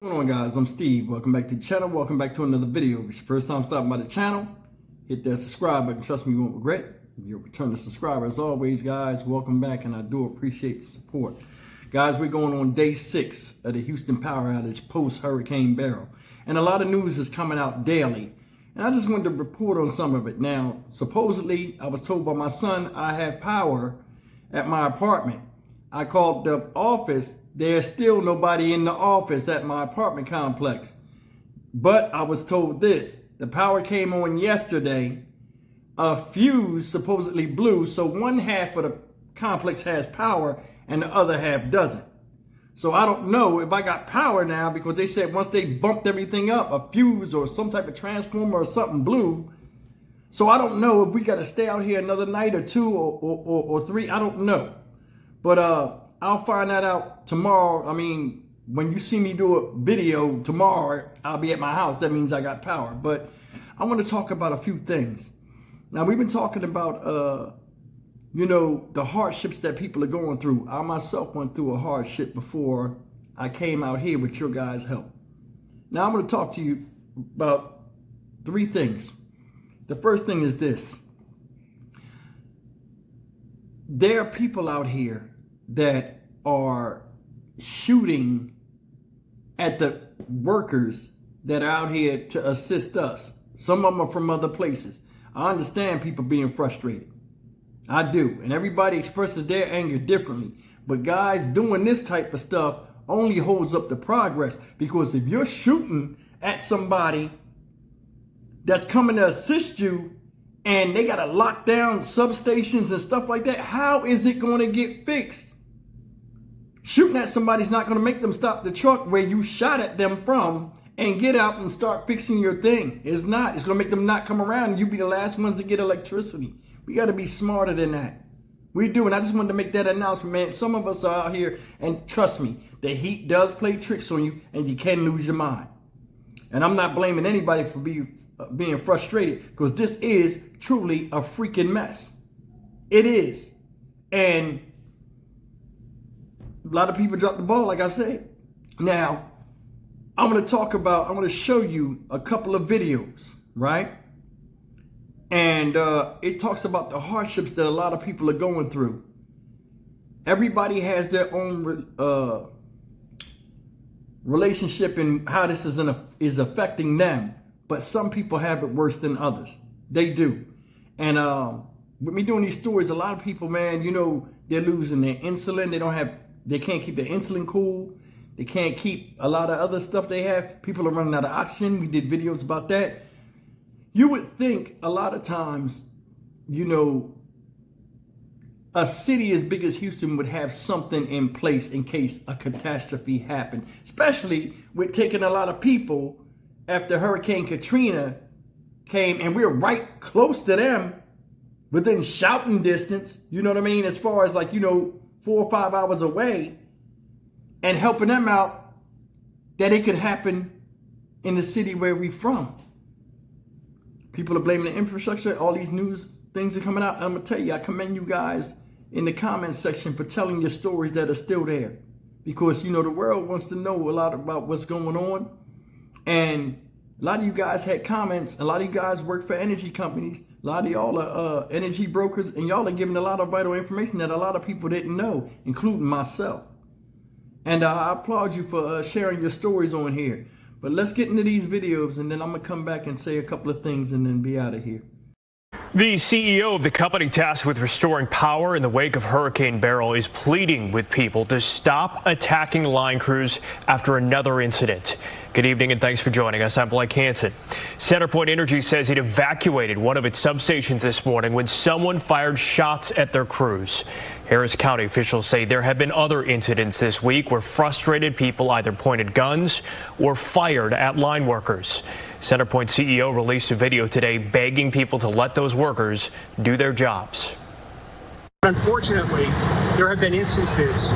What's going on, guys? I'm Steve. Welcome back to the channel. Welcome back to another video. If it's your first time stopping by the channel, hit that subscribe button. Trust me, you won't regret it. If you're a returning subscriber, as always, guys, welcome back, and I do appreciate the support. Guys, we're going on day 6 of the Houston power outage post-Hurricane Beryl, and a lot of news is coming out daily, and I just wanted to report on some of it. Now, supposedly, I was told by my son I have power at my apartment. I called the office. There's still nobody in the office at my apartment complex. But I was told this: the power came on yesterday. A fuse supposedly blew, so one half of the complex has power and the other half doesn't. So I don't know if I got power now, because they said once they bumped everything up, a fuse or some type of transformer or something blew. So I don't know if we got to stay out here another night or 2 or 3. I don't know. But I'll find that out tomorrow. I mean, when you see me do a video tomorrow, I'll be at my house. That means I got power. But I want to talk about a few things. Now, we've been talking about, the hardships that people are going through. I myself went through a hardship before I came out here with your guys' help. Now, I'm going to talk to you about 3 things. The first thing is this. There are people out here that are shooting at the workers that are out here to assist us. Some of them are from other places. I understand people being frustrated. I do. And everybody expresses their anger differently. But guys, doing this type of stuff only holds up the progress. Because if you're shooting at somebody that's coming to assist you, and they got to lock down substations and stuff like that, how is it going to get fixed? Shooting at somebody's not going to make them stop the truck where you shot at them from and get out and start fixing your thing. It's not. It's going to make them not come around, and you be the last ones to get electricity. We got to be smarter than that. We do, and I just wanted to make that announcement, man. Some of us are out here, and trust me, the heat does play tricks on you, and you can lose your mind. And I'm not blaming anybody for being frustrated, because this is truly a freaking mess. It is. And a lot of people dropped the ball, like I said. Now, I'm going to show you a couple of videos, right? And it talks about the hardships that a lot of people are going through. Everybody has their own relationship and how this is affecting them. But some people have it worse than others. They do. And with me doing these stories, a lot of people, man, they're losing their insulin. They can't keep their insulin cool. They can't keep a lot of other stuff they have. People are running out of oxygen. We did videos about that. You would think a lot of times, a city as big as Houston would have something in place in case a catastrophe happened, especially with taking a lot of people after Hurricane Katrina came, and we're right close to them, within shouting distance, you know what I mean? As far as 4 or 5 hours away, and helping them out, that it could happen in the city where we're from. People are blaming the infrastructure. All these news things are coming out. I'm going to tell you, I commend you guys in the comments section for telling your stories that are still there. Because, the world wants to know a lot about what's going on. And a lot of you guys had comments. A lot of you guys work for energy companies. A lot of y'all are energy brokers. And y'all are giving a lot of vital information that a lot of people didn't know, including myself. And I applaud you for sharing your stories on here. But let's get into these videos, and then I'm going to come back and say a couple of things and then be out of here. The CEO of the company tasked with restoring power in the wake of Hurricane Beryl is pleading with people to stop attacking line crews after another incident. Good evening and thanks for joining us. I'm Blake Hansen. Centerpoint Energy says it evacuated one of its substations this morning when someone fired shots at their crews. Harris County officials say there have been other incidents this week where frustrated people either pointed guns or fired at line workers. Centerpoint CEO released a video today begging people to let those workers do their jobs. Unfortunately, there have been instances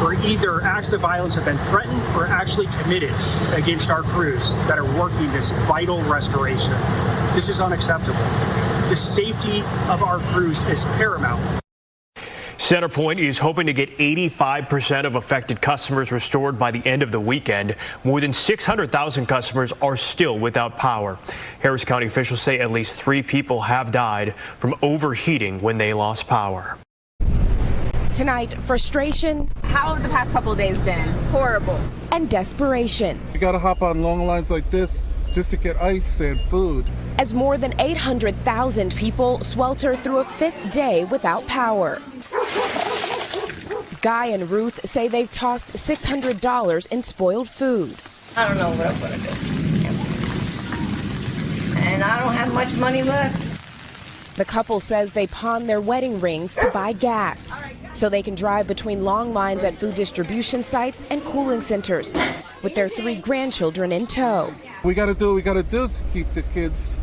where either acts of violence have been threatened or actually committed against our crews that are working this vital restoration. This is unacceptable. The safety of our crews is paramount. Centerpoint is hoping to get 85% of affected customers restored by the end of the weekend. More than 600,000 customers are still without power. Harris County officials say at least 3 people have died from overheating when they lost power. Tonight, frustration. How have the past couple of days been? Horrible. And desperation. You gotta hop on long lines like this just to get ice and food. As more than 800,000 people swelter through a 5th day without power. Guy and Ruth say they've tossed $600 in spoiled food. I don't know what I'm gonna do. And I don't have much money left. The couple says they pawn their wedding rings to buy gas so they can drive between long lines at food distribution sites and cooling centers with their 3 grandchildren in tow. We gotta do what we gotta do to keep the kids,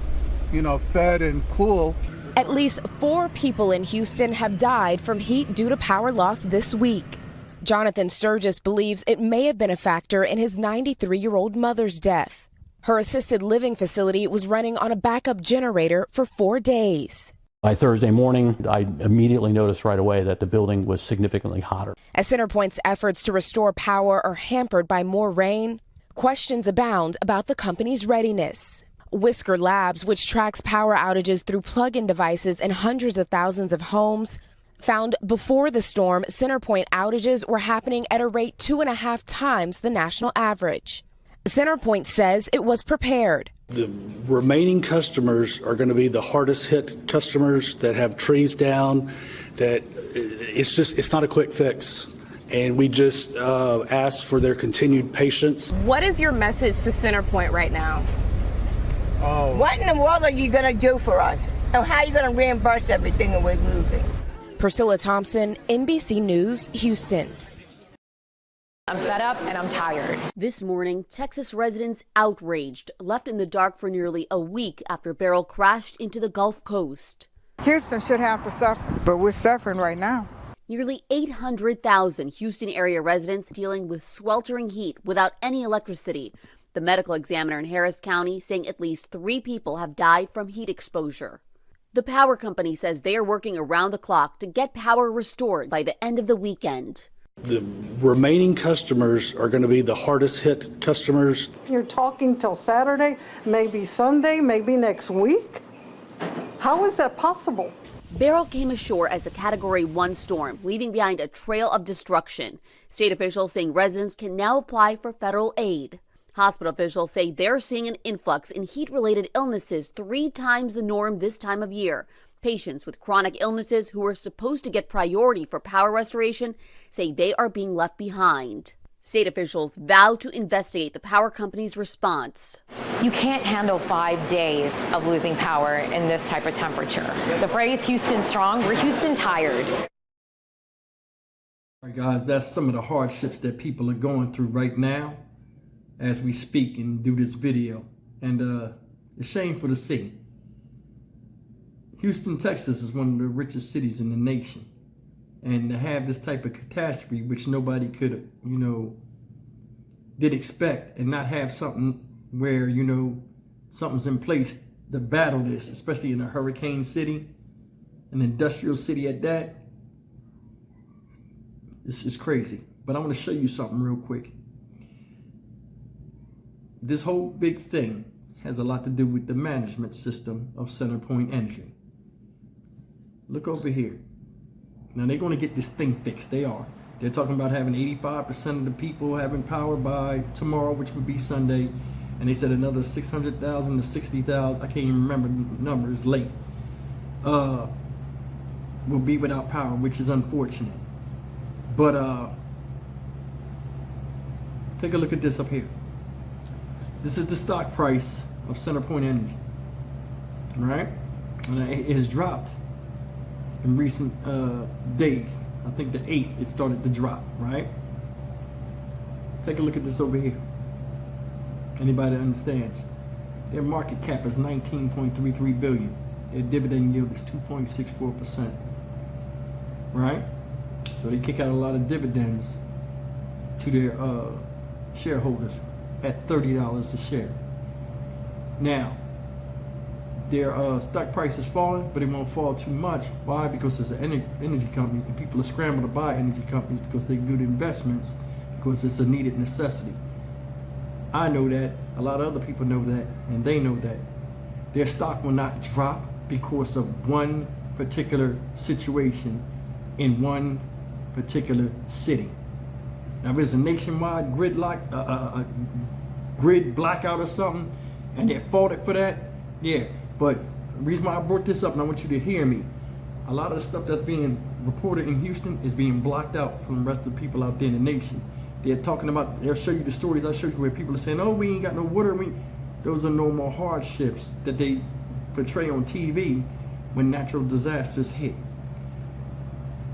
fed and cool. At least 4 people in Houston have died from heat due to power loss this week. Jonathan Sturgis believes it may have been a factor in his 93-year-old mother's death. Her assisted living facility was running on a backup generator for 4 days. By Thursday morning, I immediately noticed right away that the building was significantly hotter. As Centerpoint's efforts to restore power are hampered by more rain, questions abound about the company's readiness. Whisker Labs, which tracks power outages through plug-in devices in hundreds of thousands of homes, found before the storm, Centerpoint outages were happening at a rate 2.5 times the national average. Centerpoint says it was prepared. The remaining customers are going to be the hardest hit customers that have trees down, that it's not a quick fix. And we just ask for their continued patience. What is your message to Centerpoint right now? What in the world are you going to do for us? And how are you going to reimburse everything that we're losing? Priscilla Thompson, NBC News, Houston. I'm fed up and I'm tired. This morning, Texas residents outraged, left in the dark for nearly a week after a barrel crashed into the Gulf Coast. Houston should have to suffer, but we're suffering right now. Nearly 800,000 Houston area residents dealing with sweltering heat without any electricity. The medical examiner in Harris County saying at least 3 people have died from heat exposure. The power company says they are working around the clock to get power restored by the end of the weekend. The remaining customers are going to be the hardest hit customers. You're talking till Saturday, maybe Sunday, maybe next week? How is that possible? Beryl came ashore as a Category 1 storm, leaving behind a trail of destruction. State officials saying residents can now apply for federal aid. Hospital officials say they're seeing an influx in heat-related illnesses 3 times the norm this time of year. Patients with chronic illnesses who were supposed to get priority for power restoration say they are being left behind. State officials vow to investigate the power company's response. You can't handle 5 days of losing power in this type of temperature. The phrase Houston strong, we're Houston tired. All right, guys, that's some of the hardships that people are going through right now as we speak and do this video. And it's shameful to see. Houston, Texas is one of the richest cities in the nation. And to have this type of catastrophe, which nobody could, did expect, and not have something where, something's in place to battle this, especially in a hurricane city, an industrial city at that, this is crazy. But I want to show you something real quick. This whole big thing has a lot to do with the management system of Centerpoint Energy. Look over here. Now they're going to get this thing fixed. They are. They're talking about having 85% of the people having power by tomorrow, which would be Sunday. And they said another 600,000 to 60,000, I can't even remember the number, it's late, will be without power, which is unfortunate. But take a look at this up here. This is the stock price of Centerpoint Energy. All right? And it has dropped in recent days. I think the 8th it started to drop, right? Take a look at this over here. Anybody that understands? Their market cap is 19.33 billion. Their dividend yield is 2.64%. Right? So they kick out a lot of dividends to their shareholders at $30 a share. Now, their stock price is falling, but it won't fall too much. Why? Because it's an energy company, and people are scrambling to buy energy companies because they're good investments, because it's a needed necessity. I know that, a lot of other people know that, and they know that. Their stock will not drop because of one particular situation in one particular city. Now, if there's a nationwide grid blackout or something, and they're faulted for that, yeah. But the reason why I brought this up, and I want you to hear me, a lot of the stuff that's being reported in Houston is being blocked out from the rest of the people out there in the nation. They're talking about, they'll show you the stories I showed you where people are saying, oh, we ain't got no water. Those are normal hardships that they portray on TV when natural disasters hit.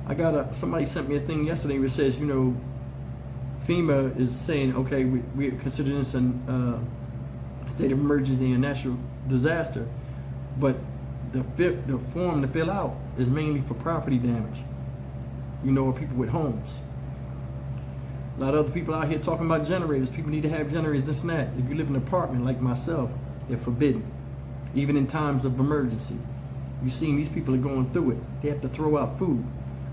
I got somebody sent me a thing yesterday that says, you know, FEMA is saying, okay, we consider this a state of emergency and natural disaster, but the form to fill out is mainly for property damage, you know, or people with homes. A lot of other people out here talking about generators. People need to have generators, this and that. If you live in an apartment like myself, they're forbidden, even in times of emergency. You've seen these people are going through it. They have to throw out food.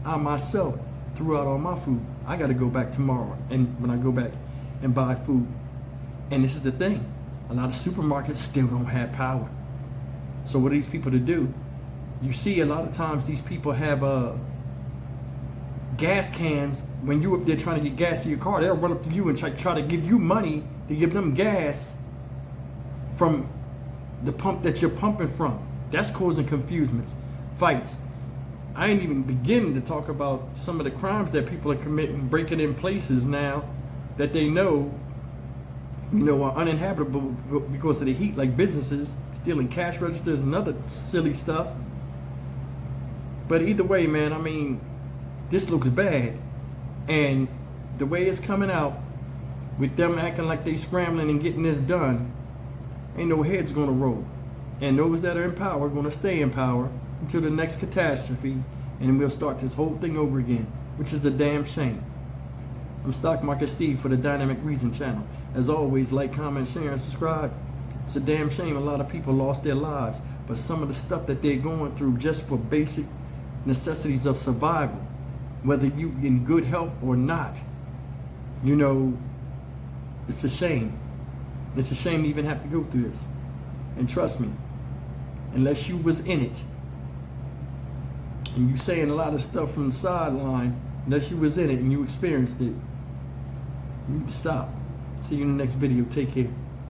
I myself threw out all my food. I got to go back tomorrow, and when I go back and buy food. And this is the thing, a lot of supermarkets still don't have power. So what are these people to do? You see a lot of times these people have gas cans. When you up there trying to get gas in your car, they'll run up to you and try to give you money to give them gas from the pump that you're pumping from. That's causing confusements, fights. I ain't even beginning to talk about some of the crimes that people are committing, breaking in places now that they know, you know, are uninhabitable because of the heat, like businesses stealing cash registers and other silly stuff. But either way, man, I mean, this looks bad, and the way it's coming out with them acting like they scrambling and getting this done, ain't no heads gonna roll. And those that are in power are gonna stay in power until the next catastrophe, and we'll start this whole thing over again, which is a damn shame. I'm Stock Market Steve for the Dynamic Reason channel. As always, like, comment, share, and subscribe. It's a damn shame a lot of people lost their lives, but some of the stuff that they're going through just for basic necessities of survival, whether you in good health or not, you know, it's a shame. It's a shame to even have to go through this. And trust me, unless you was in it, and you saying a lot of stuff from the sideline, unless you was in it and you experienced it, you need to stop. See you in the next video. Take care.